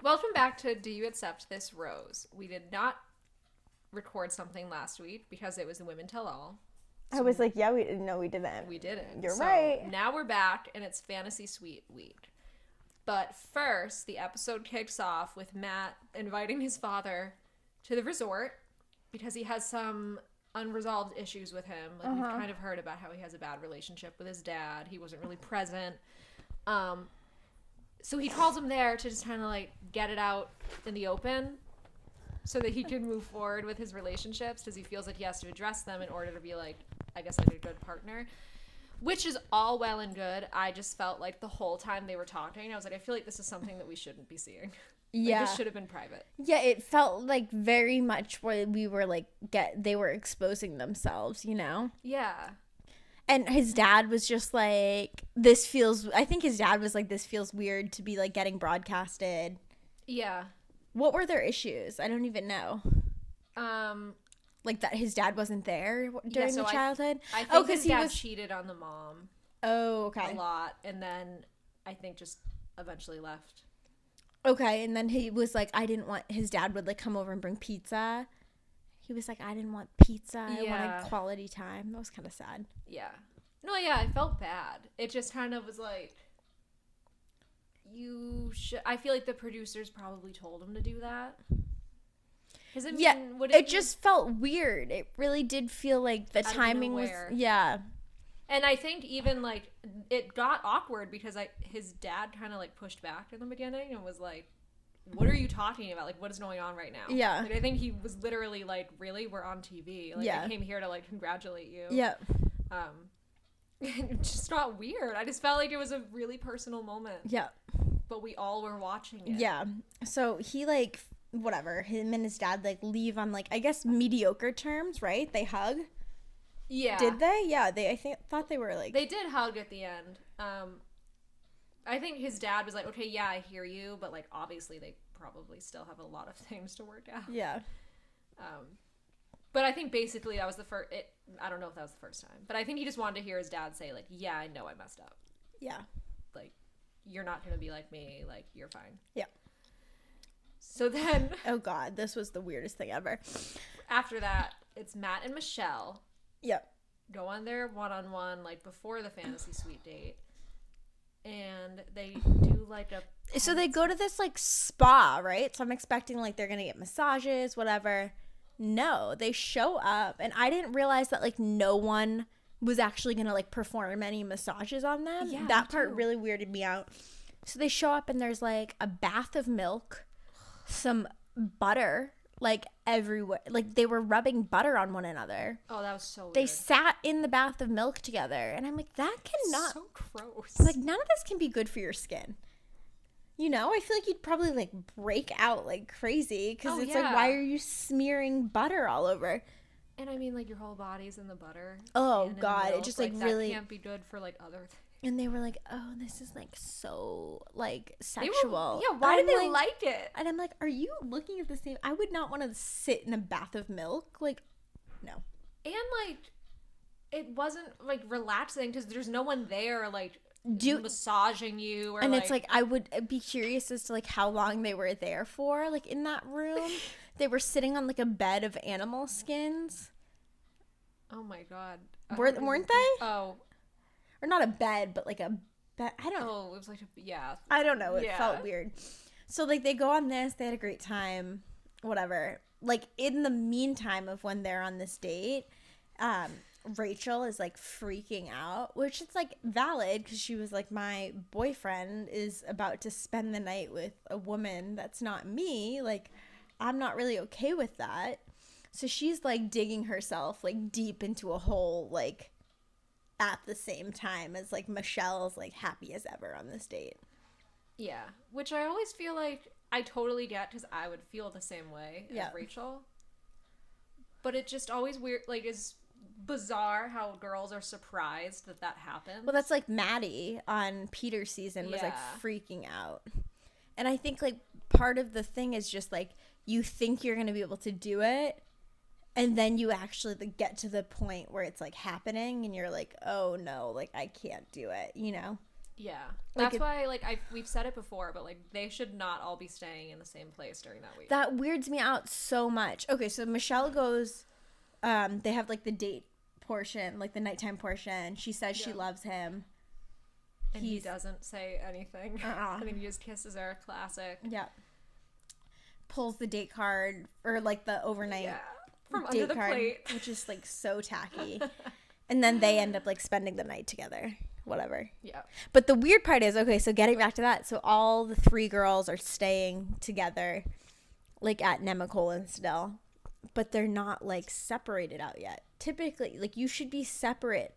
Welcome back to Do You Accept This Rose? We did not record something last week because it was the Women Tell All. I was like, yeah, we didn't. We didn't. You're so right. Now we're back, and it's Fantasy Suite week. But first, the episode kicks off with Matt inviting his father to the resort because he has some unresolved issues with him. Like, we've kind of heard about how he has a bad relationship with his dad. He wasn't really present. So he calls him there to just kind of like get it out in the open so that he can move forward with his relationships because he feels like he has to address them in order to be like, I guess, like a good partner, which is all well and good. I just felt like the whole time they were talking, I was like, I feel like this is something that we shouldn't be seeing. Yeah. Like, this should have been private. Yeah, it felt like very much where we were like, they were exposing themselves, you know? Yeah. And his dad was just like, I think his dad was like, this feels weird to be like getting broadcasted. Yeah. What were their issues? I don't even know. Like that his dad wasn't there during the childhood? I think his dad cheated on the mom. Oh, okay. A lot. And then I think just eventually left. Okay, and then he was like, his dad would like come over and bring pizza. He was like, I didn't want pizza. I wanted quality time. That was kind of sad. Yeah. No, yeah, I felt bad. It just kind of was like, I feel like the producers probably told him to do that. It just felt weird. It really did feel like the timing was, yeah. And I think even like, it got awkward because his dad kind of like pushed back in the beginning and was like, what are you talking about? Like, what is going on right now? Yeah. Like, I think he was literally like, really? We're on TV. Like, I came here to, like, congratulate you. Yeah. It just got weird. I just felt like it was a really personal moment. Yeah. But we all were watching it. Yeah. So he, like, whatever, him and his dad, like, leave on, like, I guess mediocre terms, right? They hug? Yeah. Did they? Yeah. Thought they were, like... They did hug at the end. I think his dad was like, okay, yeah, I hear you, but, like, obviously they probably still have a lot of things to work out. Yeah. But I think basically that was the first, I don't know if that was the first time, but I think he just wanted to hear his dad say, like, yeah, I know I messed up. Yeah. Like, you're not going to be like me, like, you're fine. Yeah. So then... Oh, God, this was the weirdest thing ever. After that, it's Matt and Michelle. Yep. Go on their one-on-one, like, before the fantasy suite date. And they do like so they go to this like spa, right? So I'm expecting like they're gonna get massages, whatever. No, they show up and I didn't realize that like no one was actually gonna like perform any massages on them. Yeah, that part really weirded me out. So they show up and there's like a bath of milk, some butter like everywhere, like they were rubbing butter on one another. Oh, that was so weird. They sat in the bath of milk together and I'm like, that cannot, so gross. Like none of this can be good for your skin, you know? I feel like you'd probably like break out like crazy because like, why are you smearing butter all over? And I mean, like, your whole body's in the butter. Oh God, it just like really that can't be good for like other things. And they were like, oh, this is like so like sexual. Why did they like it? And I'm like, are you looking at the same? I would not want to sit in a bath of milk. Like, no. And like, it wasn't like relaxing because there's no one there like massaging you. Or, and it's like, I would be curious as to like how long they were there for. Like in that room, they were sitting on like a bed of animal skins. Oh my God. Weren't they? Oh. Or not a bed, but like a bed. I don't know. Oh, it was like yeah. I don't know. It felt weird. So like they go on this. They had a great time. Whatever. Like in the meantime of when they're on this date, Rachel is like freaking out, which it's like valid because she was like, my boyfriend is about to spend the night with a woman that's not me. Like, I'm not really okay with that. So she's like digging herself like deep into a hole, like at the same time as like Michelle's like happy as ever on this date. Yeah, which I always feel like I totally get because I would feel the same way as Rachel. But it just always weird, like is bizarre how girls are surprised that happens. Well, that's like Maddie on Peter's season was like freaking out. And I think like part of the thing is just like you think you're going to be able to do it. And then you actually like, get to the point where it's like happening and you're like, oh no, like I can't do it, you know? Yeah. Like, That's why, like, we've said it before, but, like, they should not all be staying in the same place during that week. that weirds me out so much. Okay, so Michelle goes, they have, like, the date portion, like, the nighttime portion. She says she loves him. And he doesn't say anything. And then he just kisses her. Classic. Yeah. Pulls the date card, or, like, the overnight from date under the card, plate. which is, like, so tacky. And then they end up, like, spending the night together. Whatever. Yeah. But the weird part is, okay, so getting back to that, so all the 3 girls are staying together, like, at Nemacolin still, but they're not, like, separated out yet. Typically, like, you should be separate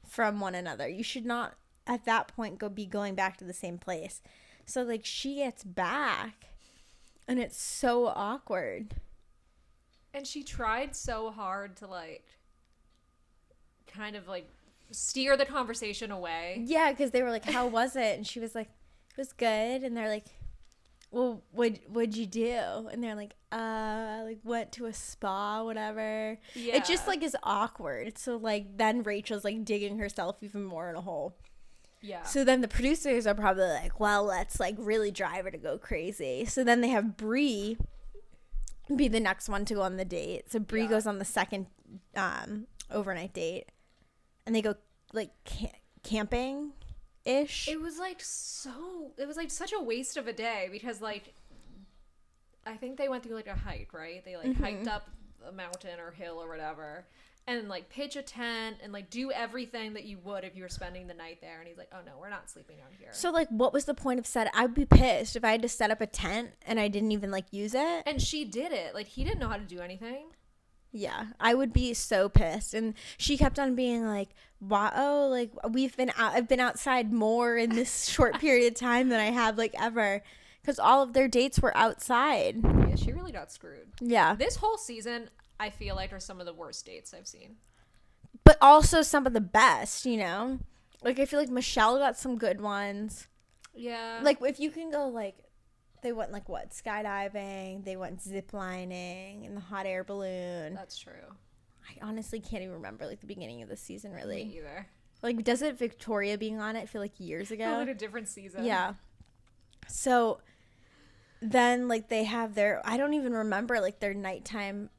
from one another. You should not, at that point, be going back to the same place. So, like, she gets back, and it's so awkward. And she tried so hard to, like, kind of, like, steer the conversation away. Yeah, because they were like, how was it? And she was like, it was good. And they're like, well, what'd you do? And they're like, like, went to a spa, whatever. Yeah. It just, like, is awkward. So, like, then Rachel's, like, digging herself even more in a hole. Yeah. So then the producers are probably like, well, let's, like, really drive her to go crazy. So then they have Bree be the next one to go on the date. So Bree goes on the second overnight date. And they go, like, camping-ish. It was, like, such a waste of a day because, like, I think they went through, like, a hike, right? They, like, hiked up a mountain or hill or whatever and, like, pitch a tent and, like, do everything that you would if you were spending the night there. And he's like, oh, no, we're not sleeping out here. So, like, what was the point of I'd be pissed if I had to set up a tent and I didn't even, like, use it. And she did it. Like, he didn't know how to do anything. Yeah, I would be so pissed. And she kept on being like, wow, like, I've been outside more in this short period of time than I have, like, ever. Because all of their dates were outside. Yeah, she really got screwed. Yeah. This whole season, I feel like, are some of the worst dates I've seen. But also some of the best, you know? Like, I feel like Michelle got some good ones. Yeah. Like, if you can go, like, they went, like, what, skydiving, they went ziplining, in the hot air balloon. That's true. I honestly can't even remember, like, the beginning of the season, really. Me either. Like, doesn't Victoria being on it feel like years ago? Like a different season. Yeah. So, then, like, they have their, I don't even remember, like, their nighttime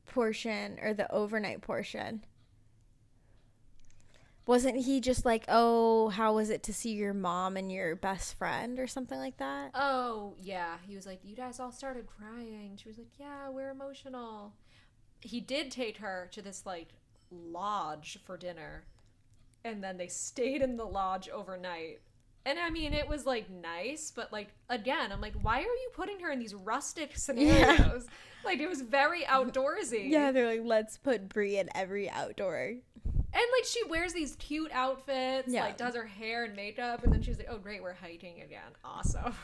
portion or the overnight portion. Wasn't he just like, oh, how was it to see your mom and your best friend or something like that? Oh, yeah. He was like, you guys all started crying. She was like, yeah, we're emotional. He did take her to this, like, lodge for dinner. And then they stayed in the lodge overnight. And, I mean, it was, like, nice. But, like, again, I'm like, why are you putting her in these rustic scenarios? Yeah. Like, it was very outdoorsy. Yeah, they're like, let's put Brie in every outdoor. And, like, she wears these cute outfits, like, does her hair and makeup, and then she's like, oh, great, we're hiking again. Awesome.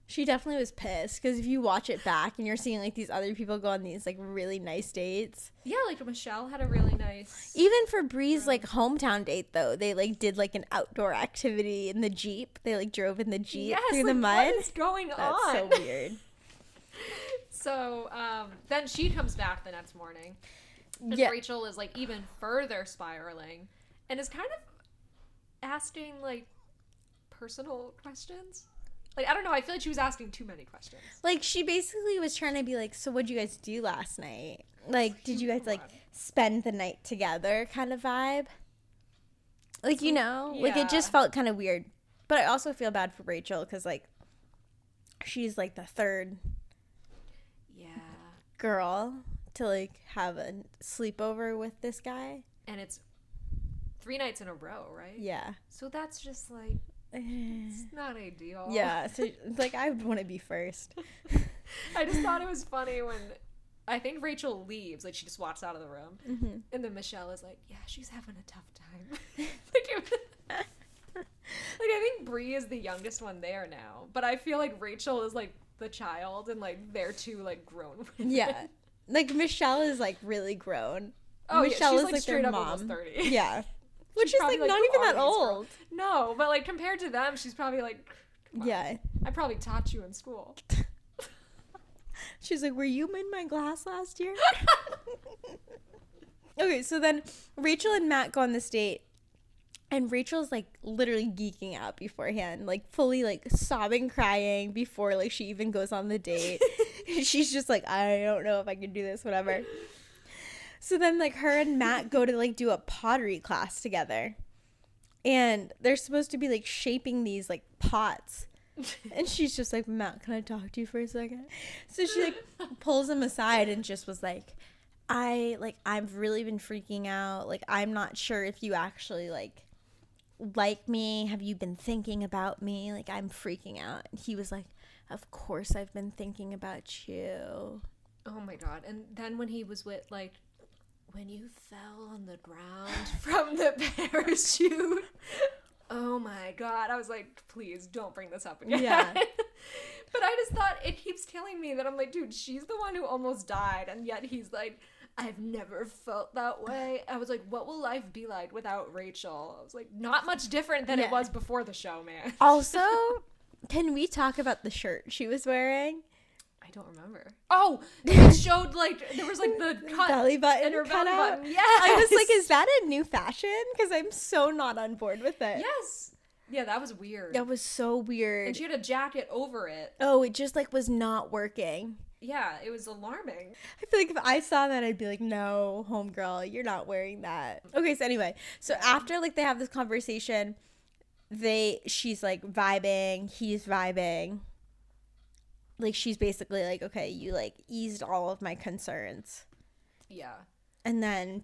She definitely was pissed, because if you watch it back and you're seeing, like, these other people go on these, like, really nice dates. Yeah, like, Michelle had a really nice... Even for Bree's, like, hometown date, though, they, like, did, like, an outdoor activity in the Jeep. They, like, drove in the Jeep through the mud. What is going on? That's so weird. So, then she comes back the next morning. And Rachel is, like, even further spiraling and is kind of asking, like, personal questions. Like, I don't know. I feel like she was asking too many questions. Like, she basically was trying to be like, so what'd you guys do last night? Like, did you guys, like, spend the night together kind of vibe? Like, you know? Like, it just felt kind of weird. But I also feel bad for Rachel because, like, she's, like, the third girl to, like, have a sleepover with this guy. And it's 3 nights in a row, right? Yeah. So that's just, like, it's not ideal. Yeah. So, like, I would want to be first. I just thought it was funny when I think Rachel leaves. Like, she just walks out of the room. Mm-hmm. And then Michelle is like, yeah, she's having a tough time. Like, I think Bree is the youngest one there now. But I feel like Rachel is, like, the child. And, like, they're two, like, grown women. Yeah. Like, Michelle is, like, really grown. Oh, Michelle yeah, she's, is, like, their straight up mom. almost 30. Yeah. Which is, like, not "You even that are these old. girls." No, but, like, compared to them, she's probably, like, yeah. I probably taught you in school. She's like, were you in my class last year? Okay, so then Rachel and Matt go on this date. And Rachel's like literally geeking out beforehand, like fully like sobbing, crying before like she even goes on the date. She's just like, I don't know if I can do this, whatever. So then like her and Matt go to like do a pottery class together. And they're supposed to be like shaping these like pots. And she's just like, Matt, can I talk to you for a second? So she like pulls him aside and just was like, I've really been freaking out. Like, I'm not sure if you actually like me. Have you been thinking about me? Like, I'm freaking out. And he was like, of course I've been thinking about you. Oh my God. And then when he was with like, when you fell on the ground from the parachute. Oh my God. I was like, please don't bring this up again. Yeah. But I just thought, it keeps killing me that I'm like, dude, she's the one who almost died. And yet he's like, I've never felt that way. I was like, what will life be like without Rachel? I was like, not much different than it was before the show, man. Also, can we talk about the shirt she was wearing? I don't remember. Oh, it showed like, there was like the cut belly button in her cut belly out. button. Yeah. I was like, is that a new fashion? Because I'm so not on board with it. Yes. Yeah, that was weird. That was so weird. And she had a jacket over it. Oh, it just like was not working. Yeah, it was alarming. I feel like if I saw that, I'd be like, no, homegirl, you're not wearing that. Okay, so anyway, so after like they have this conversation, she's like vibing, he's vibing. Like she's basically like, okay, you like eased all of my concerns. Yeah. And then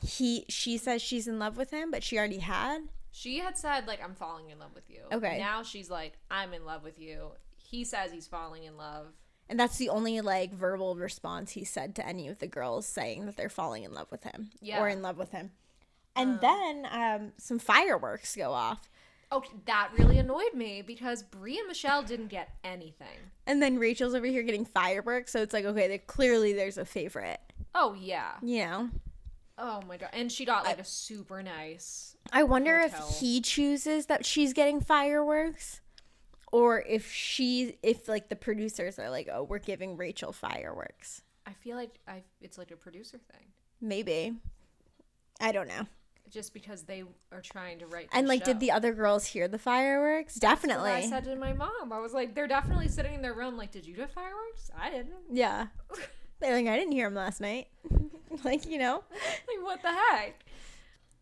she says she's in love with him, but she already had. She had said like, I'm falling in love with you. Okay. Now she's like, I'm in love with you. He says he's falling in love. And that's the only like verbal response he said to any of the girls saying that they're falling in love with him or in love with him. And then some fireworks go off. Oh, that really annoyed me because Brie and Michelle didn't get anything. And then Rachel's over here getting fireworks. So it's like, okay, clearly there's a favorite. Oh, yeah. You know? Oh, my God. And she got like a super nice I wonder hotel. if he chooses that she's getting fireworks. Or if like the producers are like, oh, we're giving Rachel fireworks. I feel like it's like a producer thing. Maybe. I don't know. Just because they are trying to write And like, show. did the other girls hear the fireworks? Definitely. That's what I said to my mom. I was like, they're definitely sitting in their room like, did you get fireworks? I didn't. Yeah. They're like, I didn't hear them last night. Like, you know? Like, what the heck?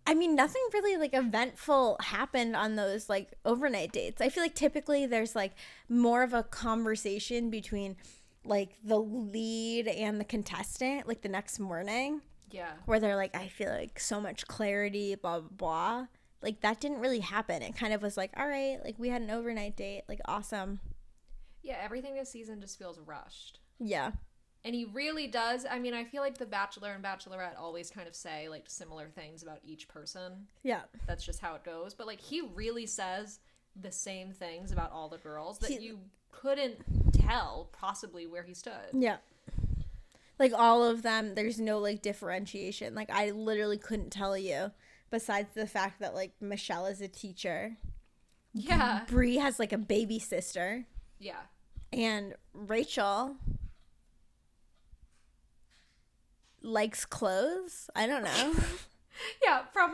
I mean, nothing really like eventful happened on those like overnight dates. I feel like typically there's like more of a conversation between like the lead and the contestant like the next morning. Yeah. Where they're like, I feel like so much clarity, blah, blah, blah. Like that didn't really happen. It kind of was like, all right, like we had an overnight date. Like, awesome. Yeah, everything this season just feels rushed. Yeah. And he really does. I mean, I feel like the Bachelor and Bachelorette always kind of say like similar things about each person. Yeah. That's just how it goes. But like he really says the same things about all the girls that you couldn't tell possibly where he stood. Yeah. Like all of them, there's no like differentiation. Like I literally couldn't tell you besides the fact that like Michelle is a teacher. Yeah. Brie has like a baby sister. Yeah. And Rachel likes clothes. I don't know. Yeah, from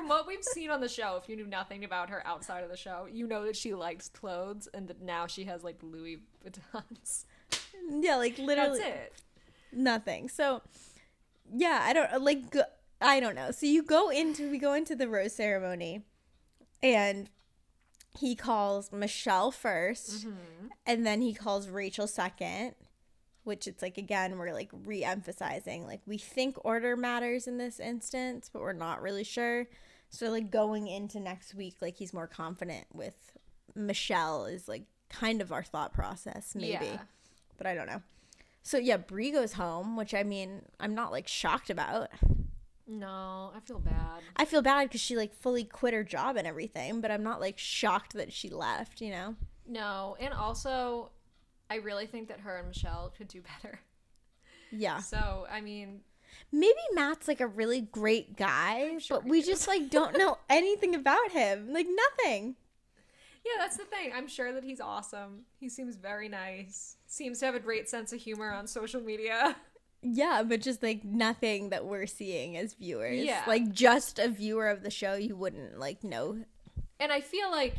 what we've seen on the show, if you knew nothing about her outside of the show, you know that she likes clothes and that now she has like Louis Vuittons. Yeah, like literally That's it. nothing. So yeah, I don't know. So we go into the rose ceremony and he calls Michelle first and then he calls Rachel second. Which it's like, again, we're like re-emphasizing. Like, we think order matters in this instance, but we're not really sure. So, like, going into next week, like, he's more confident with Michelle is, like, kind of our thought process, maybe. Yeah. But I don't know. So, yeah, Brie goes home, which, I mean, I'm not, like, shocked about. No, I feel bad. I feel bad because she, like, fully quit her job and everything, but I'm not, like, shocked that she left, you know? No, and also I really think that her and Michelle could do better. Yeah. So, I mean, maybe Matt's like a really great guy, sure but we just like don't know anything about him. Like nothing. yeah, that's the thing. I'm sure that he's awesome. He seems very nice. Seems to have a great sense of humor on social media. Yeah, but just like nothing that we're seeing as viewers. Yeah. Like just a viewer of the show, you wouldn't like know. And I feel like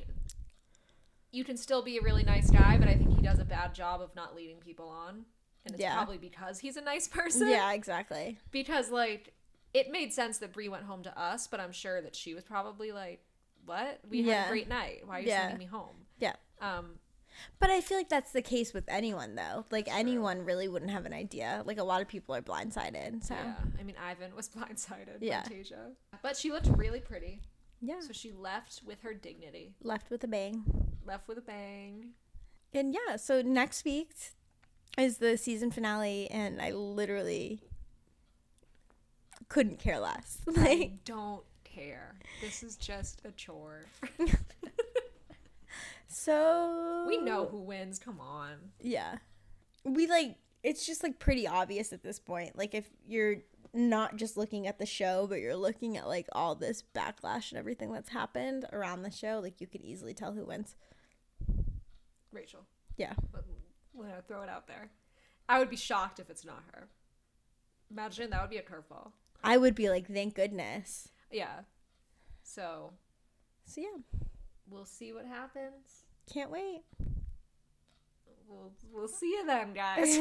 you can still be a really nice guy, but I think he does a bad job of not leading people on. And it's probably because he's a nice person. Yeah, exactly. Because like it made sense that Brie went home to us, but I'm sure that she was probably like, what? We had a great night. Why are you sending me home? Yeah. But I feel like that's the case with anyone, though. Like, anyone really wouldn't have an idea. Like, a lot of people are blindsided, so. Yeah. I mean, Ivan was blindsided by Yeah. Tasia. But she looked really pretty. Yeah. So she left with her dignity. Left with a bang. Left with a bang. And yeah, so next week is the season finale, and I literally couldn't care less. I don't care. This is just a chore. So We know who wins. Come on. Yeah. We like it's just like pretty obvious at this point. Like if you're not just looking at the show, but you're looking at like all this backlash and everything that's happened around the show, like you could easily tell who wins. Rachel. Yeah. We're gonna throw it out there. I would be shocked if it's not her. Imagine that would be a curveball. I would be like, thank goodness. Yeah. So yeah. We'll see what happens. Can't wait. We'll see you then, guys.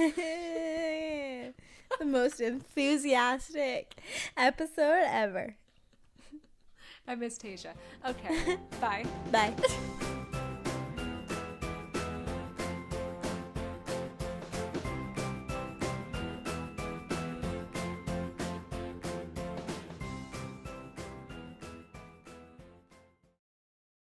The most enthusiastic episode ever. I miss Tasia. Okay. Bye. Bye.